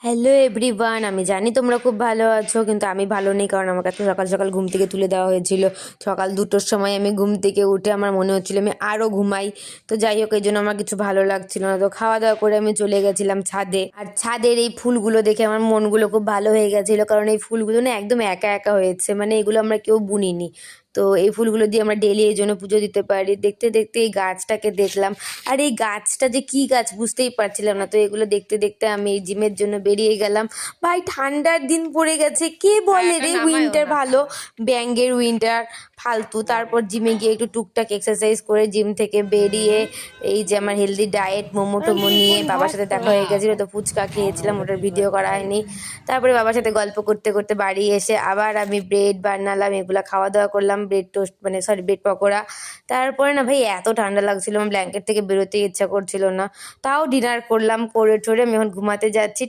Hello everyone, আমি জানি তোমরা খুব ভালো আছো, কিন্তু আমি ভালো নেই। কারণ আমাকে এত সকাল সকাল ঘুম থেকে তুলে দেওয়া হয়েছিল। সকাল 2টোর সময় আমি ঘুম থেকে উঠে আমার মনে হচ্ছিল আমি আরও ঘুমাই। তো যাই হোক, এই জন্য আমার কিছু ভালো লাগছিল না। তো খাওয়া দাওয়া করে আমি চলে গেছিলাম ছাদে। আর ছাদের এই ফুলগুলো দেখে আমার মনগুলো খুব ভালো হয়ে গেছিলো, কারণ এই ফুলগুলো না একদম একা একা হয়েছে, মানে এগুলো আমরা কেউ বুনিনি। তো এই ফুলগুলো দিয়ে আমরা ডেলি এই জন্য পুজো দিতে পারি। দেখতে দেখতে এই গাছটাকে দেখলাম, আর এই গাছটা যে কি গাছ বুঝতেই পারছিলাম না। তো এগুলো দেখতে দেখতে আমি এই জিমের জন্য বেরিয়ে গেলাম। ভাই ঠান্ডার দিন পড়ে গেছে, কে বলে রে উইন্টার ভালো? ব্যাঙ্গের উইন্টার ফালতু। তারপর জিমে গিয়ে একটু টুকটাক এক্সারসাইজ করে জিম থেকে বেরিয়ে এই যে আমার হেলদি ডায়েট মোমো টোমো নিয়ে বাবার সাথে দেখা হয়ে গেছিলো। তো ফুচকা খেয়েছিলাম, ওটার ভিডিও করা হয়নি। তারপরে বাবার সাথে গল্প করতে করতে বাড়ি এসে আবার আমি ব্রেড বানালাম, এগুলো খাওয়া দাওয়া করলাম। ব্রেড টোস্ট মানে সরি ব্রেড পকোড়া। তারপরে না ভাই এত ঠান্ডা লাগছিল, আমার ব্ল্যাঙ্কেট থেকে বেরোতে ইচ্ছা করছিল না। তাও ডিনার করলাম, করে টোরে আমি এখন ঘুমাতে যাচ্ছি।